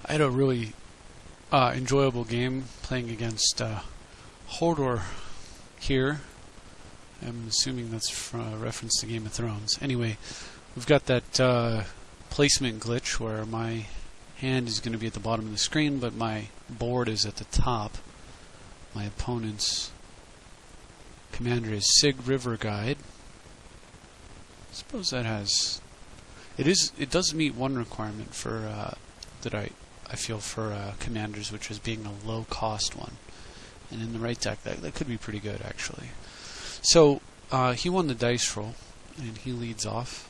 I had a really enjoyable game playing against Hodor here. I'm assuming that's from a reference to Game of Thrones. Anyway, we've got that placement glitch where my hand is going to be at the bottom of the screen, but my board is at the top. My opponent's commander is Sig Riverguide. I suppose that has... It does meet one requirement for that I feel for commanders, which is being a low-cost one. And in the right deck, that could be pretty good, actually. So, he won the dice roll, and he leads off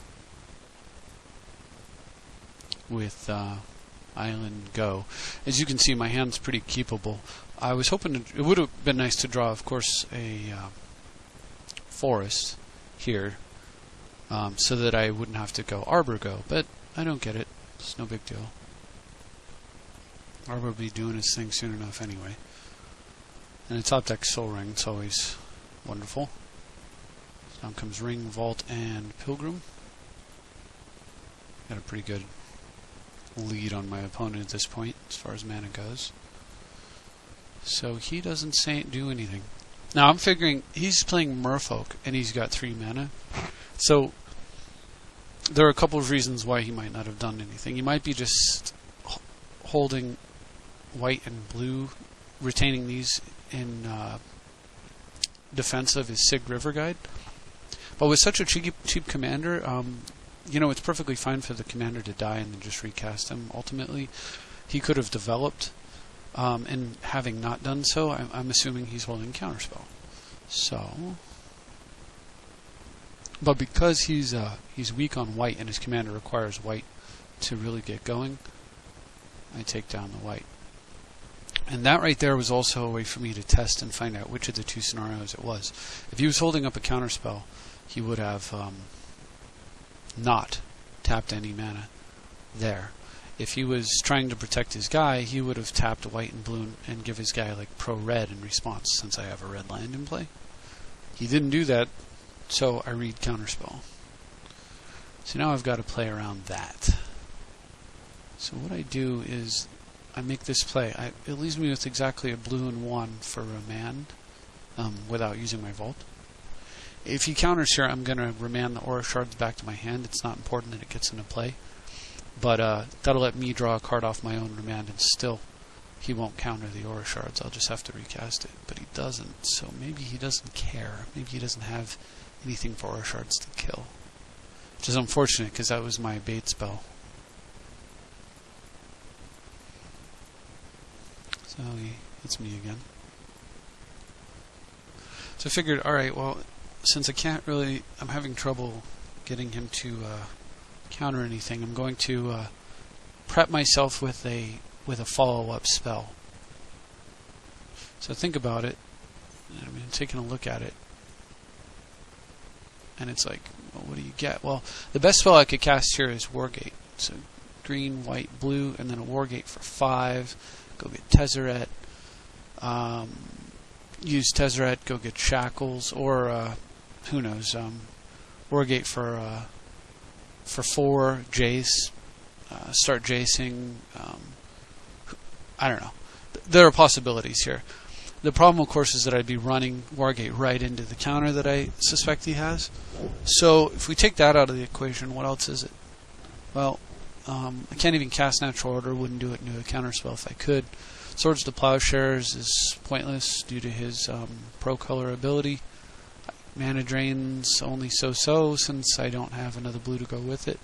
with Island Go. As you can see, my hand's pretty keepable. I was hoping it would have been nice to draw, of course, a forest here, so that I wouldn't have to go Arbor Go, but I don't get it. It's no big deal. Arbor will be doing his thing soon enough anyway. And the top deck Sol Ring, it's always wonderful. Down comes Ring, Vault, and Pilgrim. Got a pretty good lead on my opponent at this point, as far as mana goes. So he doesn't do anything. Now I'm figuring he's playing Merfolk, and he's got 3 mana. So there are a couple of reasons why he might not have done anything. He might be just holding white and blue, retaining these in defense of his Sig Riverguide. But with such a cheap commander, you know, it's perfectly fine for the commander to die and then just recast him. Ultimately, he could have developed, and having not done so, I'm assuming he's holding Counterspell. So, but because he's weak on white and his commander requires white to really get going, I take down the white. And that right there was also a way for me to test and find out which of the 2 scenarios it was. If he was holding up a counterspell, he would have not tapped any mana there. If he was trying to protect his guy, he would have tapped white and blue and give his guy like pro-red in response, since I have a red land in play. He didn't do that, so I read counterspell. So now I've got to play around that. So what I do is I make this play. It leaves me with exactly a blue and 1 for remand, without using my vault. If he counters here, I'm going to remand the Aura Shards back to my hand. It's not important that it gets into play, but that'll let me draw a card off my own remand, and still he won't counter the Aura Shards. I'll just have to recast it, but he doesn't, so maybe he doesn't care. Maybe he doesn't have anything for Aura Shards to kill, which is unfortunate because that was my bait spell. So it's me again. So I figured, alright, well, since I'm having trouble getting him to counter anything, I'm going to prep myself with a follow-up spell. So think about it. I mean, taking a look at it, and it's like, well, what do you get? Well, the best spell I could cast here is Wargate. So green, white, blue, and then a Wargate for 5. Go get Tezzeret. Use Tezzeret. Go get Shackles, or who knows? Wargate for 4. Jace. Start jacing. I don't know. There are possibilities here. The problem, of course, is that I'd be running Wargate right into the counter that I suspect he has. So if we take that out of the equation, what else is it? Well, I can't even cast Natural Order. Wouldn't do it into a counterspell if I could. Swords to Plowshares is pointless due to his pro-color ability. Mana drains only so-so, since I don't have another blue to go with it,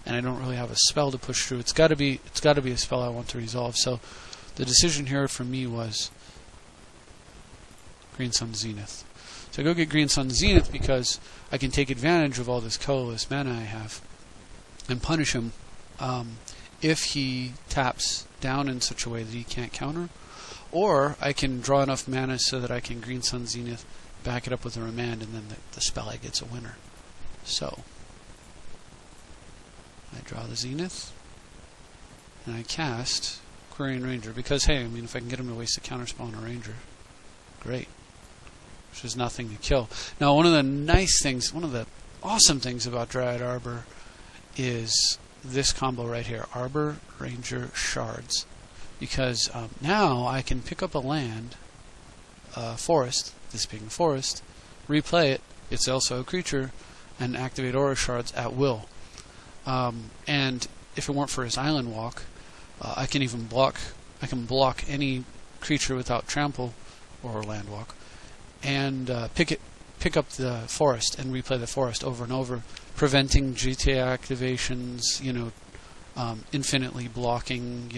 and I don't really have a spell to push through. It's got to be a spell I want to resolve. So the decision here for me was Green Sun Zenith. So I go get Green Sun Zenith because I can take advantage of all this colorless mana I have and punish him if he taps down in such a way that he can't counter, or I can draw enough mana so that I can Green Sun Zenith, back it up with a remand, and then the spell I get's a winner. So I draw the Zenith, and I cast Quirion Ranger, because hey, I mean, if I can get him to waste a counterspell on a Ranger, great. There's nothing to kill. Now, one of the awesome things about Dryad Arbor is this combo right here, Arbor, Ranger, Shards, because now I can pick up a land, forest, this being a forest, replay it, it's also a creature, and activate Aura Shards at will. And if it weren't for his Island Walk, I can even block any creature without trample or land walk, and pick up the forest and replay the forest over and over, preventing GTA activations, infinitely blocking,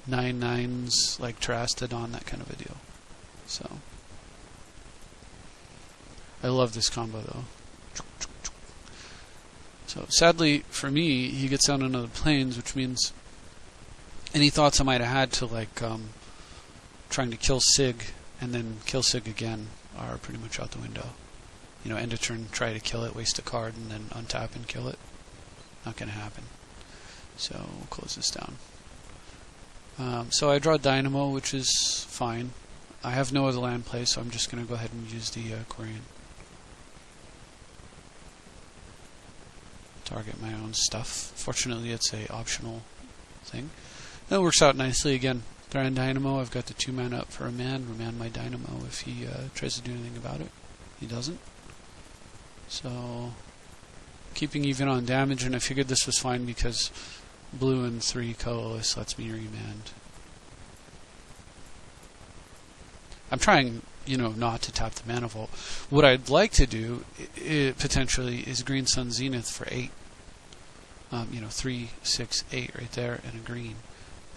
9/9s like Terastodon, that kind of a deal. So I love this combo though. So sadly for me, he gets down into the plains, which means any thoughts I might have had to trying to kill Sig and then kill Sig again are pretty much out the window. End of turn, try to kill it, waste a card, and then untap and kill it. Not going to happen. So we'll close this down. So I draw Dynamo, which is fine. I have no other land play, so I'm just going to go ahead and use the Quirion. Target my own stuff. Fortunately, it's a optional thing. That works out nicely again. Thran Dynamo, I've got the 2 mana up for remand my Dynamo if he tries to do anything about it. He doesn't. So, keeping even on damage, and I figured this was fine because blue and 3 colorless lets me remand. I'm trying, not to tap the Mana Vault. What I'd like to do, potentially, is Green Sun Zenith for 8. 3, 6, 8 right there, and a green.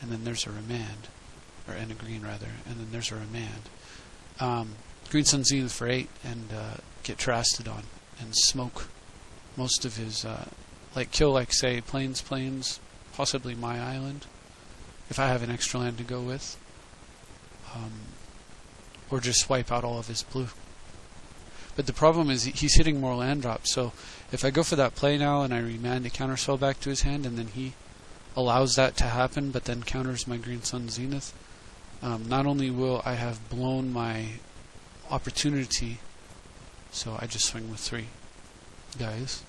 And then there's a remand. And a green, rather. And then there's a remand. Green Sun Zenith for 8, and get Terastodon, and smoke most of his... kill, say, plains, possibly my island, if I have an extra land to go with. Or just wipe out all of his blue. But the problem is he's hitting more land drops, so if I go for that play now and I remand a counterspell back to his hand, and then he allows that to happen, but then counters my Green Sun Zenith, not only will I have blown my opportunity, so I just swing with 3 guys,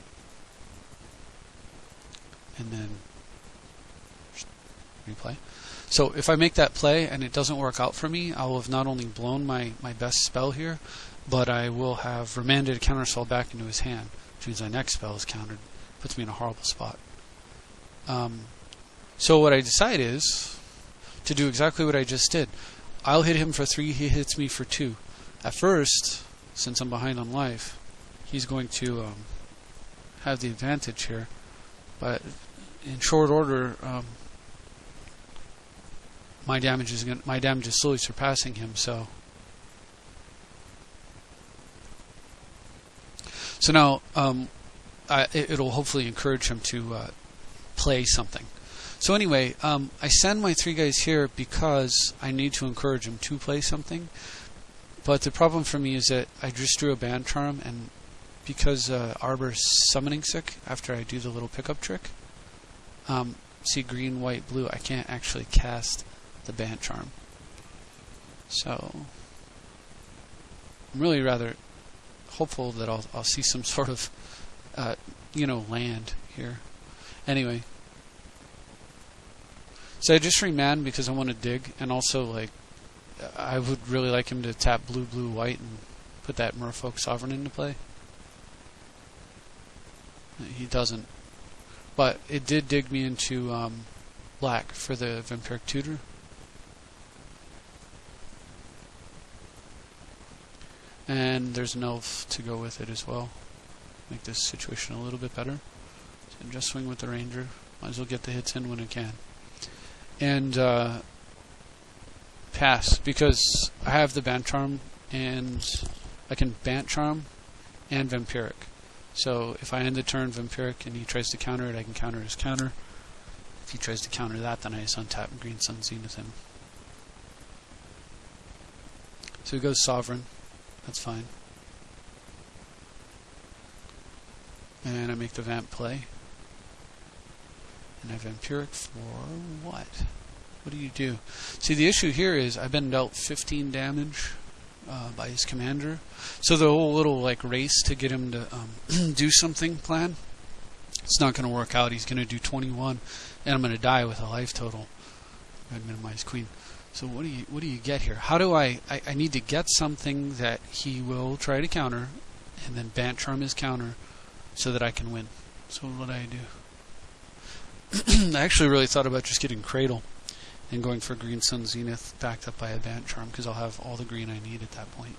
and then replay. So if I make that play and it doesn't work out for me, I will have not only blown my best spell here, but I will have remanded a counterspell back into his hand, which means my next spell is countered. Puts me in a horrible spot. So what I decide is to do exactly what I just did. I'll hit him for 3, he hits me for 2. At first, since I'm behind on life, he's going to have the advantage here, but in short order, my damage is slowly surpassing him. So now it'll hopefully encourage him to play something. So anyway, I send my 3 guys here because I need to encourage him to play something. But the problem for me is that I just drew a Band Charm, and because Arbor's summoning sick after I do the little pickup trick, see green, white, blue, I can't actually cast the Band Charm. So I'm really rather hopeful that I'll see some sort of land here. Anyway, so I just remand because I want to dig, and also I would really like him to tap blue, blue, white, and put that Merfolk Sovereign into play. He doesn't, but it did dig me into black for the Vampiric Tutor. And there's an elf to go with it as well. Make this situation a little bit better. So just swing with the Ranger. Might as well get the hits in when it can. And pass, because I have the Bant Charm, and I can Bant Charm and Vampiric. So if I end the turn Vampiric and he tries to counter it, I can counter his counter. If he tries to counter that, then I just untap and Green Sun Zenith him. So he goes Sovereign. That's fine. And I make the Vamp play. And I Vampiric for what? What do you do? See, the issue here is I've been dealt 15 damage by his commander. So the whole little race to get him to do something plan It's not going to work out. He's going to do 21, and I'm going to die with a life total. I'm going to minimize queen. So what do you get here? How do I need to get something that he will try to counter, and then Bant Charm his counter, so that I can win. So what do I do? I actually really thought about just getting Cradle and going for Green Sun Zenith backed up by a Bant Charm, because I'll have all the green I need at that point.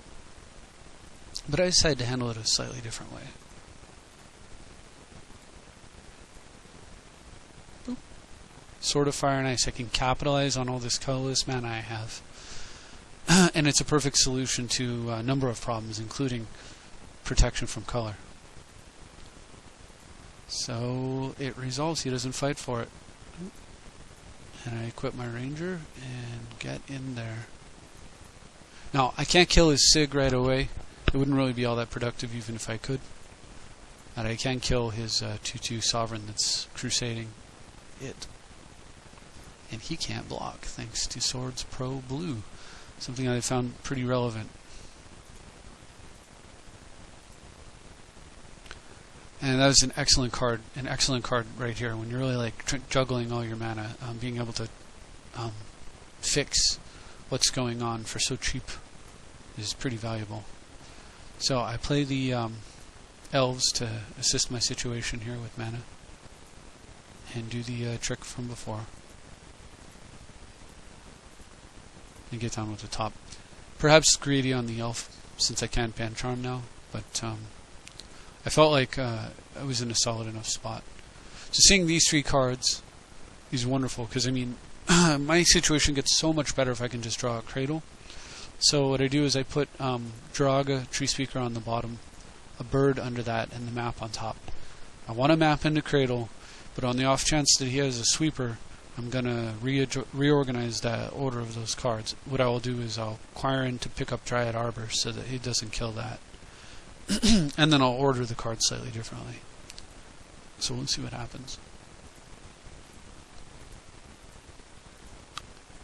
But I decided to handle it a slightly different way. Boop. Sword of Fire and Ice. I can capitalize on all this colorless mana I have. And it's a perfect solution to a number of problems, including protection from color. So it resolves. He doesn't fight for it. And I equip my Ranger and get in there. Now, I can't kill his Sig right away. It wouldn't really be all that productive even if I could. But I can kill his 2/2 Sovereign that's crusading it. And he can't block, thanks to Swords Pro Blue. Something I found pretty relevant. And that was an excellent card right here. When you're really like juggling all your mana, being able to fix what's going on for so cheap is pretty valuable. So I play the elves to assist my situation here with mana, and do the trick from before, and get down with the top. Perhaps greedy on the elf since I can't Bant Charm now, but I felt like I was in a solid enough spot. So seeing these three cards is wonderful, because I mean, my situation gets so much better if I can just draw a Cradle. So what I do is I put Draga, Tree Speaker on the bottom, a bird under that, and the map on top. I want to map into Cradle, but on the off chance that he has a sweeper, I'm going to reorganize the order of those cards. What I will do is I'll acquire in to pick up Dryad Arbor so that he doesn't kill that. And then I'll order the cards slightly differently. So we'll see what happens.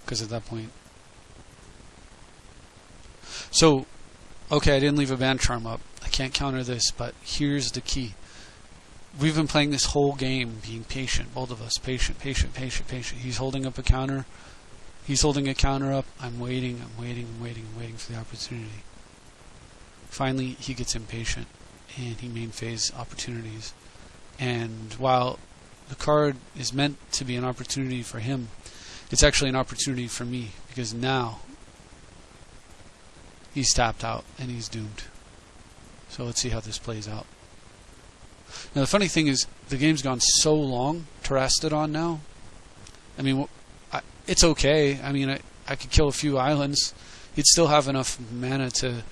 Because at that point... So, okay, I didn't leave a Bant Charm up. I can't counter this, but here's the key. We've been playing this whole game being patient, both of us. Patient, patient, patient, patient. He's holding up a counter. He's holding a counter up. I'm waiting for the opportunity. Finally, he gets impatient, and he main phase opportunities. And while the card is meant to be an opportunity for him, it's actually an opportunity for me, because now he's tapped out and he's doomed. So let's see how this plays out. Now the funny thing is, the game's gone so long, Terastodon now. I mean, it's okay. I mean, I could kill a few islands. He'd still have enough mana to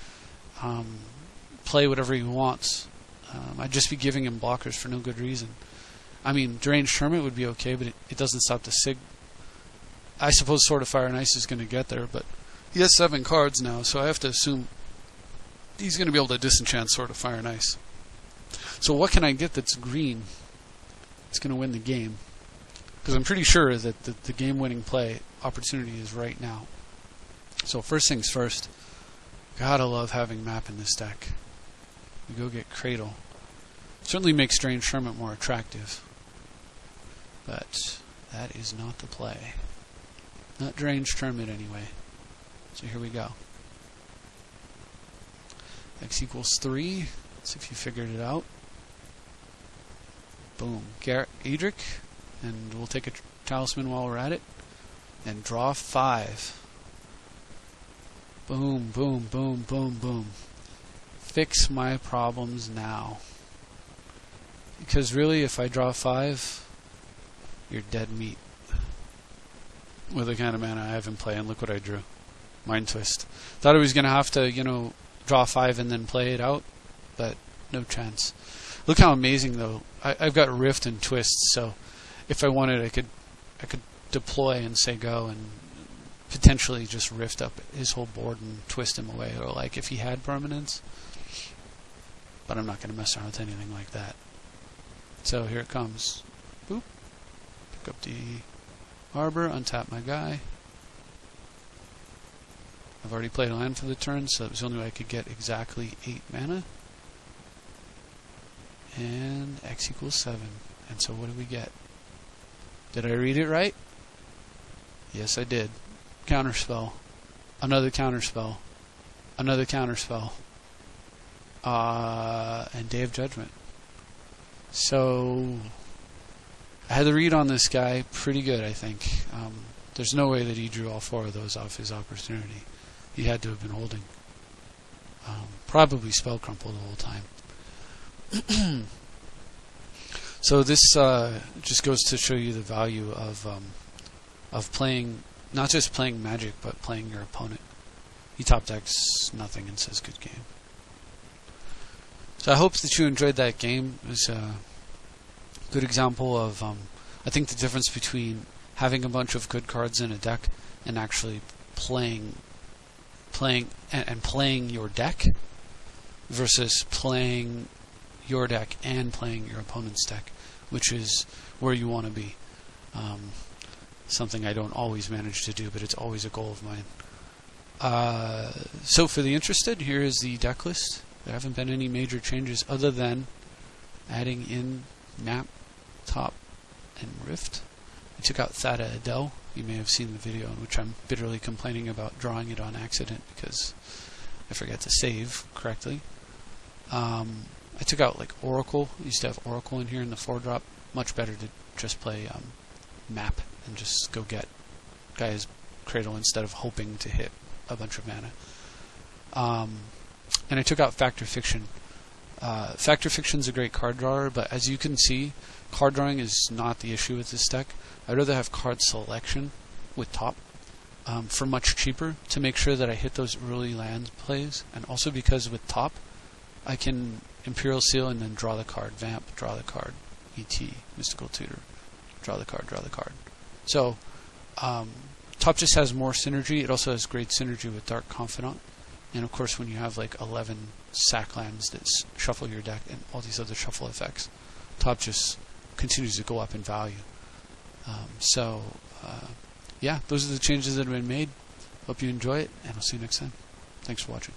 play whatever he wants. I'd just be giving him blockers for no good reason. I mean, Deranged Hermit would be okay, but it doesn't stop the Sig. I suppose Sword of Fire and Ice is going to get there, but he has 7 cards now, so I have to assume he's going to be able to disenchant Sword of Fire and Ice. So what can I get that's green? It's going to win the game. Because I'm pretty sure that the game-winning play opportunity is right now. So first things first, gotta love having map in this deck. We go get Cradle. Certainly makes Deranged Hermit more attractive. But that is not the play. Not Deranged Hermit anyway. So here we go. X equals 3. Let's see if you figured it out. Boom. Edric. And we'll take a Talisman while we're at it. And draw 5. Boom, boom, boom, boom, boom. Fix my problems now. Because really, if I draw 5, you're dead meat. With the kind of mana I have in play, and look what I drew. Mind Twist. Thought I was going to have to, draw 5 and then play it out, but no chance. Look how amazing, though. I've got Rift and Twist, so if I wanted, I could deploy and say go and potentially just Rift up his whole board and twist him away, or like if he had permanence. But I'm not going to mess around with anything like that. So here it comes. Boop. Pick up the Arbor, untap my guy. I've already played a land for the turn, so it was the only way I could get exactly 8 mana. And X equals 7. And so what do we get? Did I read it right? Yes, I did. Counterspell. Another counterspell. Another counterspell. And Day of Judgment. So I had the read on this guy pretty good, I think. There's no way that he drew all 4 of those off his opportunity. He had to have been holding. Probably Spell Crumple the whole time. So this just goes to show you the value of playing, not just playing Magic, but playing your opponent. He top decks nothing and says good game. So I hope that you enjoyed that game. It was a good example of, I think, the difference between having a bunch of good cards in a deck and actually playing your deck versus playing your deck and playing your opponent's deck, which is where you want to be. Something I don't always manage to do, but it's always a goal of mine. So for the interested, here is the deck list. There haven't been any major changes other than adding in Nap, Top, and Rift. I took out Thada Adel. You may have seen the video in which I'm bitterly complaining about drawing it on accident because I forgot to save correctly. I took out like Oracle. I used to have Oracle in here in the 4-drop. Much better to just play Map and just go get Gaia's Cradle instead of hoping to hit a bunch of mana. And I took out Fact or Fiction. Fact or Fiction's a great card drawer, but as you can see, card drawing is not the issue with this deck. I'd rather have card selection with Top for much cheaper to make sure that I hit those early land plays, and also because with Top, I can Imperial Seal and then draw the card, Vamp, draw the card, ET, Mystical Tutor, draw the card, draw the card. So, Top just has more synergy. It also has great synergy with Dark Confidant. And of course, when you have like 11 sack lands that shuffle your deck and all these other shuffle effects, Top just continues to go up in value. Yeah, those are the changes that have been made. Hope you enjoy it, and I'll see you next time. Thanks for watching.